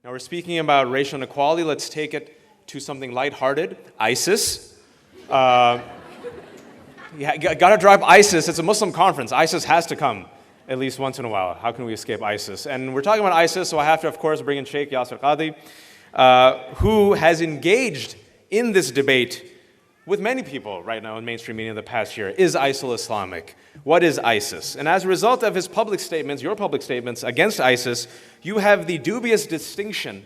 Now we're speaking about racial inequality. Let's take it to something lighthearted. ISIS. Got to drop ISIS. It's a Muslim conference. ISIS has to come at least once in a while. How can we escape ISIS? And we're talking about ISIS, so I have to, of course, bring in Shaykh Yasir Qadhi, who has engaged in this debate with many people right now in mainstream media in the past year. Is ISIL Islamic? What is ISIS? And as a result of his public statements, your public statements against ISIS, you have the dubious distinction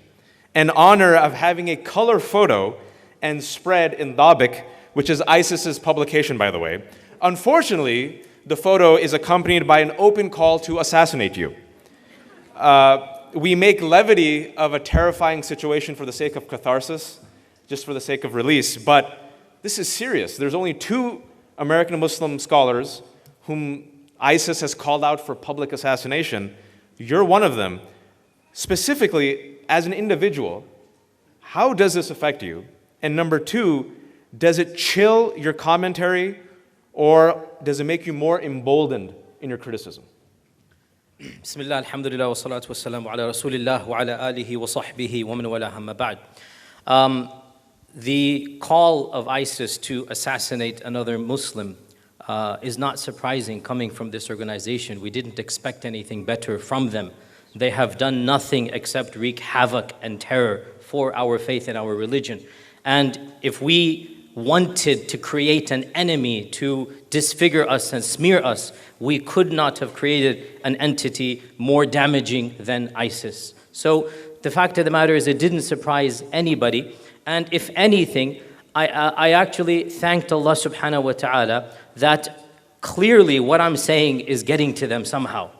and honor of having a color photo and spread in Dabik, which is ISIS's publication, by the way. Unfortunately, the photo is accompanied by an open call to assassinate you. We make levity of a terrifying situation for the sake of catharsis, just for the sake of release, but this is serious. There's only 2 American Muslim scholars whom ISIS has called out for public assassination. You're one of them. Specifically, as an individual, how does this affect you? And number 2, does it chill your commentary, or does it make you more emboldened in your criticism? Bismillah, alhamdulillah, wa salatu wa salamu ala rasulillah wa ala alihi wa sahbihi wa man wala hamma ba'd. The call of ISIS to assassinate another Muslim is not surprising coming from this organization. We didn't expect anything better from them. They have done nothing except wreak havoc and terror for our faith and our religion. And if we wanted to create an enemy to disfigure us and smear us, we could not have created an entity more damaging than ISIS. So the fact of the matter is, it didn't surprise anybody. And if anything, I actually thanked Allah subhanahu wa ta'ala that clearly what I'm saying is getting to them somehow.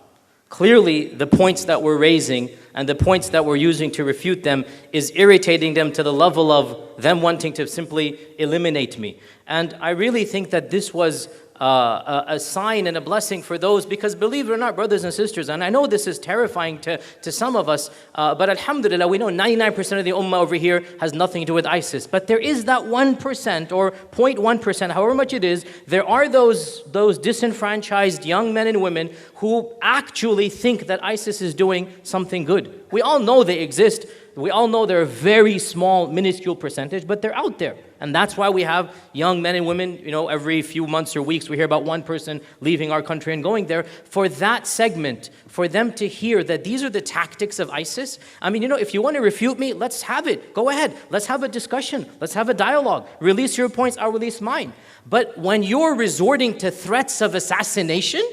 Clearly the points that we're raising and the points that we're using to refute them is irritating them to the level of them wanting to simply eliminate me. And I really think that this was a sign and a blessing for those, because believe it or not, brothers and sisters, and I know this is terrifying to some of us, but alhamdulillah, we know 99% of the ummah over here has nothing to do with ISIS. But there is that 1% or 0.1%, however much it is, there are those disenfranchised young men and women who actually think that ISIS is doing something good. We all know they exist. We all know they're a very small, minuscule percentage, but they're out there. And that's why we have young men and women, every few months or weeks, we hear about one person leaving our country and going there. For that segment, for them to hear that these are the tactics of ISIS, I mean, if you want to refute me, let's have it. Go ahead. Let's have a discussion. Let's have a dialogue. Release your points, I'll release mine. But when you're resorting to threats of assassination,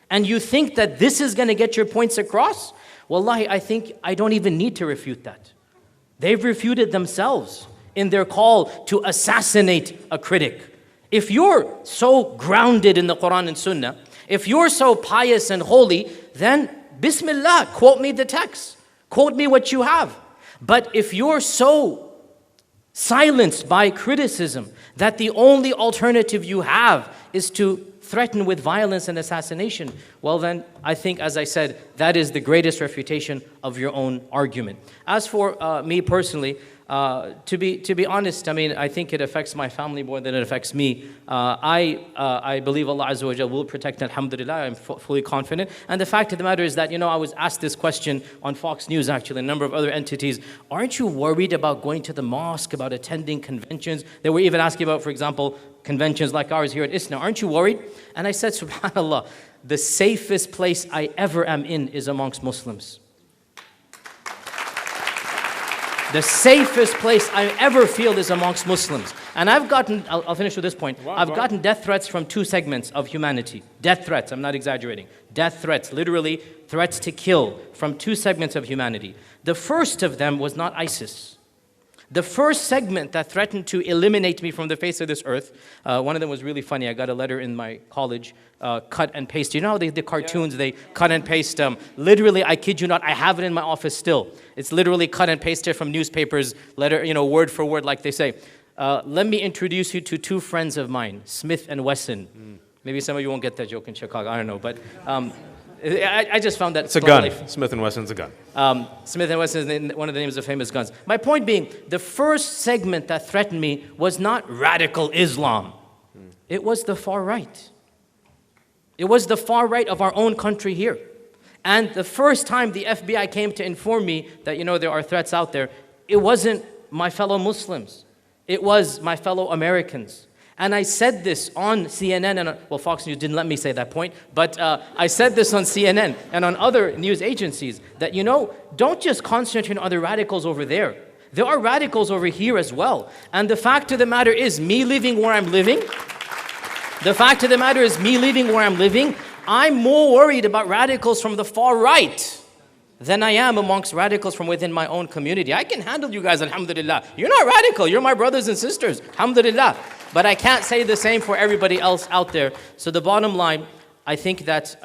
and you think that this is going to get your points across, wallahi, I think I don't even need to refute that. They've refuted themselves in their call to assassinate a critic. If you're so grounded in the Quran and Sunnah, if you're so pious and holy, then Bismillah, quote me the text. Quote me what you have. But if you're so silenced by criticism that the only alternative you have is to threaten with violence and assassination, well then, I think, as I said, that is the greatest refutation of your own argument. As for me personally, to be honest, I mean, I think it affects my family more than it affects me. I believe Allah Azza wa Jalla will protect, alhamdulillah, I'm fully confident. And the fact of the matter is that, I was asked this question on Fox News, actually, a number of other entities. Aren't you worried about going to the mosque, about attending conventions? They were even asking about, for example, conventions like ours here at ISNA. Aren't you worried? And I said, subhanAllah, the safest place I ever am in is amongst Muslims. The safest place I ever feel is amongst Muslims. And I've gotten, I'll finish with this point. Wow, I've gotten death threats from 2 segments of humanity. Death threats, I'm not exaggerating. Death threats, literally threats to kill from 2 segments of humanity. The first of them was not ISIS. The first segment that threatened to eliminate me from the face of this earth, one of them was really funny. I got a letter in my college, cut and paste. You know how the cartoons, they cut and paste. Literally, I kid you not, I have it in my office still. It's literally cut and pasted from newspapers, letter, word for word, like they say. Let me introduce you to 2 friends of mine, Smith and Wesson. Maybe some of you won't get that joke in Chicago, I don't know, but I just found that it's a gun. Smith & Wesson's a gun. Smith & Wesson is one of the names of famous guns. My point being, the first segment that threatened me was not radical Islam. It was the far right. It was the far right of our own country here. And the first time the FBI came to inform me that, there are threats out there, it wasn't my fellow Muslims. It was my fellow Americans. And I said this on CNN, and Fox News didn't let me say that point, but I said this on CNN and on other news agencies that, don't just concentrate on the radicals over there. There are radicals over here as well. And the fact of the matter is, me living where I'm living, I'm more worried about radicals from the far right than I am amongst radicals from within my own community. I can handle you guys, alhamdulillah. You're not radical, you're my brothers and sisters, alhamdulillah. But I can't say the same for everybody else out there. So the bottom line, I think that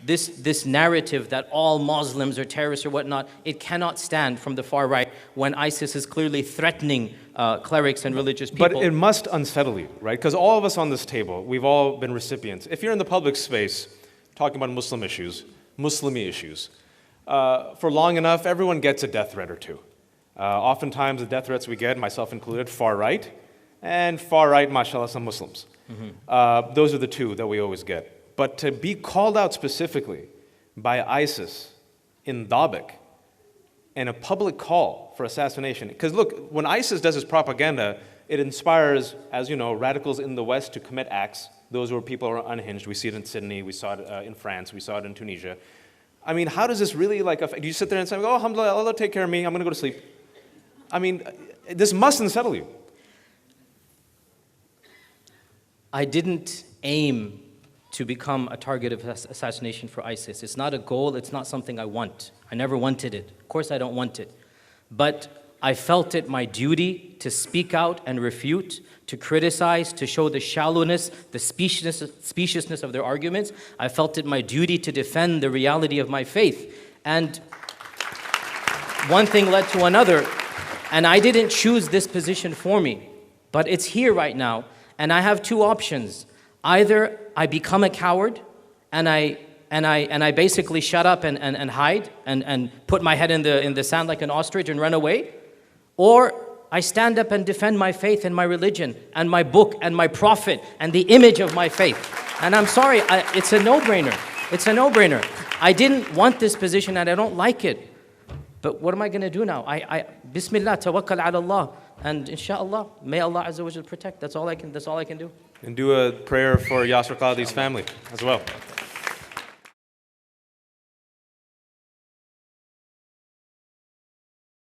this narrative that all Muslims are terrorists or whatnot, it cannot stand from the far right when ISIS is clearly threatening clerics and religious people. But it must unsettle you, right? Because all of us on this table, we've all been recipients. If you're in the public space talking about Muslim issues, Muslimi issues, for long enough, everyone gets a death threat or two. Oftentimes, the death threats we get, myself included, far right, and far right, mashallah, some Muslims. Those are the two that we always get. But to be called out specifically by ISIS in Dabek and a public call for assassination, because look, when ISIS does its propaganda, it inspires, as you know, radicals in the West to commit acts. Those where people are unhinged. We see it in Sydney, we saw it in France, we saw it in Tunisia. I mean, how does this really affect? Do you sit there and say, oh, alhamdulillah, Allah take care of me, I'm going to go to sleep? I mean, this must unsettle you. I didn't aim to become a target of assassination for ISIS. It's not a goal, it's not something I want. I never wanted it. Of course I don't want it. But I felt it my duty to speak out and refute, to criticize, to show the shallowness, the speciousness of their arguments. I felt it my duty to defend the reality of my faith. And one thing led to another, and I didn't choose this position for me, but it's here right now, and I have two options. Either I become a coward and I basically shut up and hide and put my head in the sand like an ostrich and run away, or I stand up and defend my faith and my religion and my book and my prophet and the image of my faith. And I'm sorry, it's a no-brainer. It's a no-brainer. I didn't want this position and I don't like it. But what am I going to do now? Bismillah, tawakkal ala Allah. And inshallah, may Allah Azza wa Jal protect. That's all I can do. And do a prayer for Yasir Qadhi's family as well.